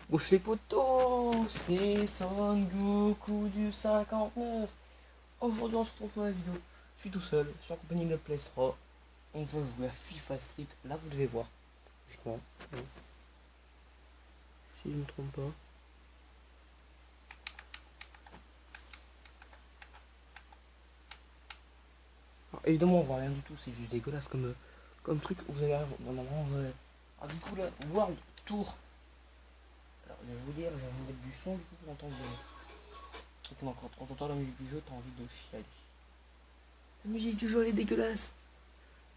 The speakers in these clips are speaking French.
Gauche les potos, c'est Son Goku du 59. Aujourd'hui on se retrouve pour la vidéo. Je suis tout seul, je suis en compagnie de Plesro. On va jouer à FIFA Street. Là vous devez voir. Je crois. Si je ne me trompe pas. Alors, évidemment on voit rien du tout, c'est juste dégueulasse comme truc. Vous allez normalement ah du coup là, World Tour. Alors je vais vous dire, je vais vous mettre du son du coup pour entendre bien. C'était encore quand on entend la musique du jeu, t'as envie de chialer. La musique du jeu elle est dégueulasse.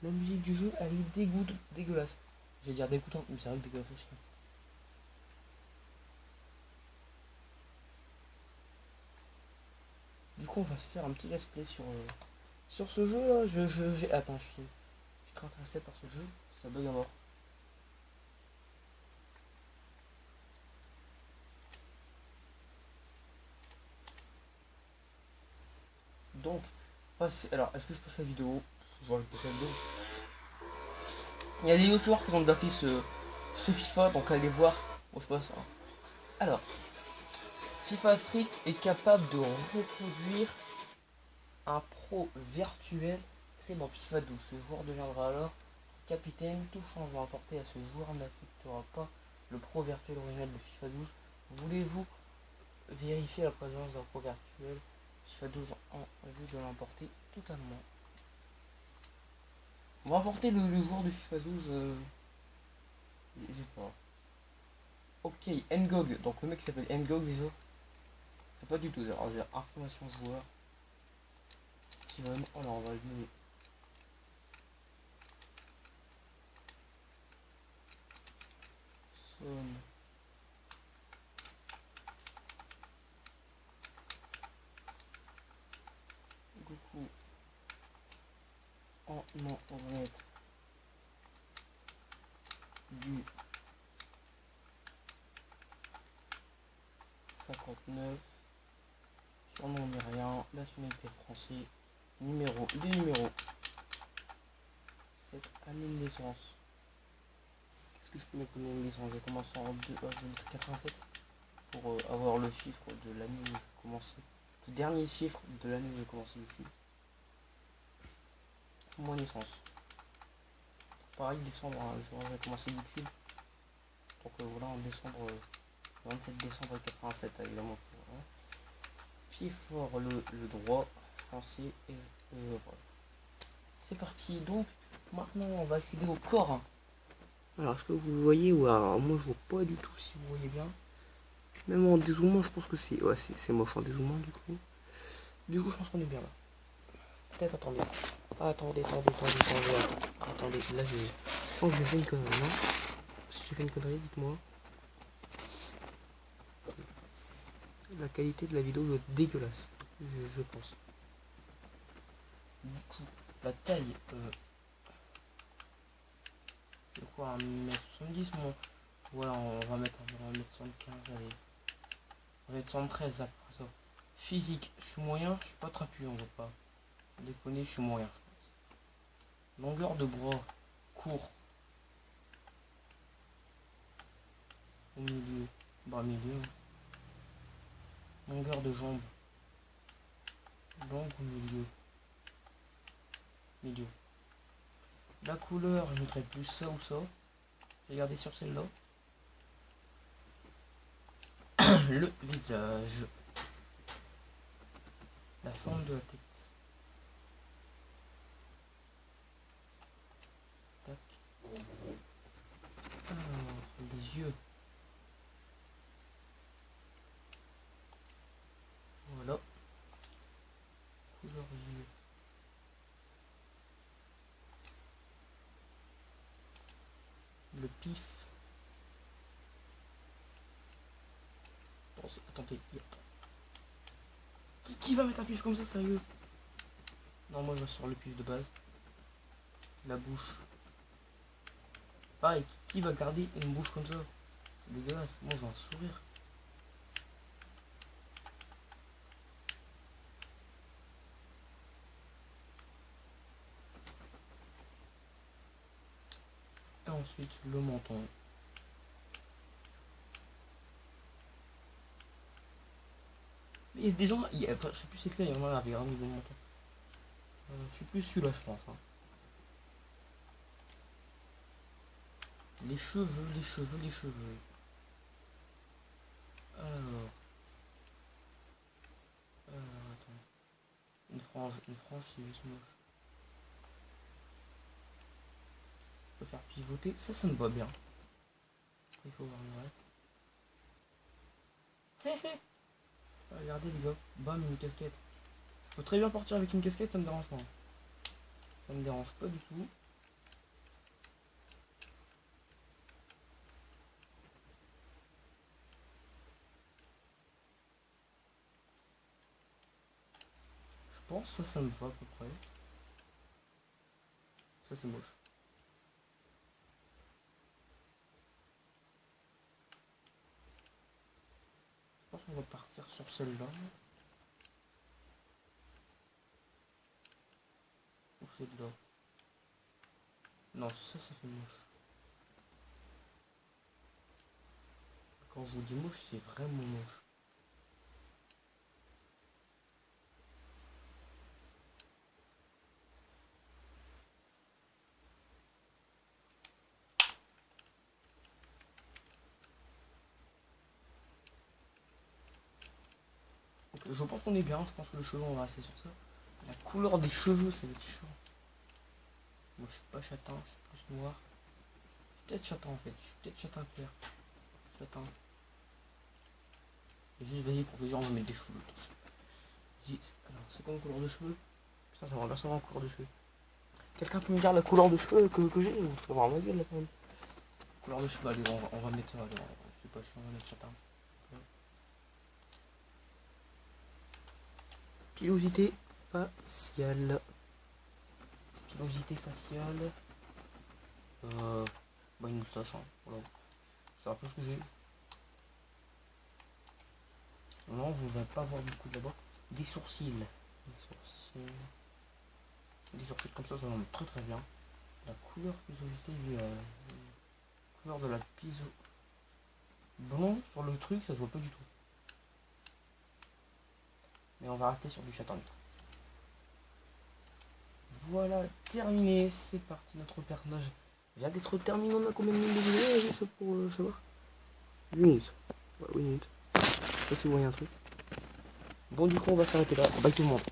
La musique du jeu, elle est dégueulasse. Je vais dire dégoûtante, mais c'est vrai que dégueulasse aussi. Du coup, on va se faire un petit let's play sur ce jeu là. Attends, je suis très intéressé par ce jeu. Ça bug à mort. Donc, alors, est-ce que je passe la vidéo? Je vais passer la vidéo. Il y a des autres joueurs qui ont déjà fait ce FIFA, donc allez voir. Bon, je passe. Hein. Alors, FIFA Street est capable de reproduire un pro virtuel créé dans FIFA 12. Ce joueur deviendra alors capitaine. Tout changement apporté à ce joueur n'affectera pas le pro virtuel original de FIFA 12. Voulez-vous vérifier la présence d'un pro virtuel FIFA 12 en vue de l'emporter totalement? On va emporter le joueur de FIFA 12. J'ai pas. Ok, Ngog. Donc le mec s'appelle Ngog déjà. C'est pas du tout. Alors, information joueur. Steven. Alors on va le donner. Son. Goku. En non, on va mettre du 59. Surnom rien. Nationalité français. Numéro. Des numéros. Cette année de naissance. Qu'est-ce que je peux mettre comme année de naissance? J'ai commencé en 87 pour avoir le chiffre de l'année où j'ai commencé. Le dernier chiffre de l'année où j'ai commencé YouTube. Mon naissance. Pareil, décembre, hein, j'ai commencé YouTube. Donc voilà, en décembre, 27 décembre 87, évidemment. Voilà. Pied fort, le droit français et voilà. C'est parti, donc maintenant on va accéder au corps. Hein. Alors, est-ce que vous voyez? Ou alors, moi je vois pas du tout si vous voyez bien. Même en dézoomant, je pense que c'est. Ouais, c'est moche en dézoomant du coup. Du coup, je pense qu'on est bien là. Peut-être, attendez. Attendez, là j'ai. Je sens que j'ai fait une connerie, non? Si j'ai fait une connerie, dites-moi. La qualité de la vidéo doit être dégueulasse. Je pense. Du coup, la taille. C'est quoi, 1m70 mon. Voilà, on va mettre environ 1m75, allez. On va mettre 113 après ça. Physique, je suis moyen, je suis pas trapu, on veut pas. Déconner, je suis moyen, je pense. Longueur de bras, court. Au milieu, bas milieu. Longueur de jambe, longue au milieu. Milieu. La couleur, je mettrais plus ça ou ça. Regardez sur celle-là. Le visage. La forme de la tête. Tac. Alors, les yeux. Voilà. Couleur yeux. Le pif. Attendez. Qui va mettre un pif comme ça, sérieux? Non, moi je vais sur le pif de base. La bouche. Pareil, qui va garder une bouche comme ça? C'est dégueulasse. Moi j'ai un sourire. Et ensuite le menton. Il y a des gens, enfin, je sais plus c'est là, il y en a avec un niveau de montant. Je sais plus celui-là, je pense. Hein. Les cheveux, les cheveux, les cheveux. Alors, attends. Une frange, c'est juste moche. Je peux faire pivoter, ça me va bien. Il faut voir le reste. Hé hé. Regardez les gars, bam, une casquette. Je peux très bien partir avec une casquette, ça me dérange pas. Ça me dérange pas du tout. Je pense que ça me va à peu près. Ça c'est moche. Je pense qu'on va partir sur celle-là. Ou celle-là. Non, ça fait moche. Quand je vous dis moche, c'est vraiment moche. Donc, je pense qu'on est bien, je pense que le cheveu on va rester sur ça. La couleur des cheveux, ça va être chaud. Moi je suis pas châtain, je suis plus noir. Je suis peut-être châtain en fait, je suis peut-être châtain clair. Châtain. Et juste vas-y pour plaisir on va mettre des cheveux. Alors c'est quoi ma couleur de cheveux? Putain ça va bien savoir la couleur de cheveux. Quelqu'un peut me dire la couleur de cheveux que j'ai? Ou faut voir ma gueule là quand même. Couleur de cheveux, allez on va mettre ça, allez, je sais pas, on va mettre châtain. Pilosité faciale. Pilosité faciale. Bah une moustache, hein. Voilà. C'est un peu ce que j'ai. Non, vous ne va pas voir beaucoup d'abord. Des sourcils. Des sourcils comme ça va me très très bien. La couleur pilosité, couleur de la piso. Blanc sur le truc, ça se voit pas du tout. Mais on va rester sur du châtain. Voilà, terminé. C'est parti, notre personnage vient d'être terminé. On a combien de minutes de vidéo juste pour savoir? 8 minutes. Ouais, 8 minutes. Ça c'est moyen un truc. Bon, du coup, on va s'arrêter là. Bye tout le monde.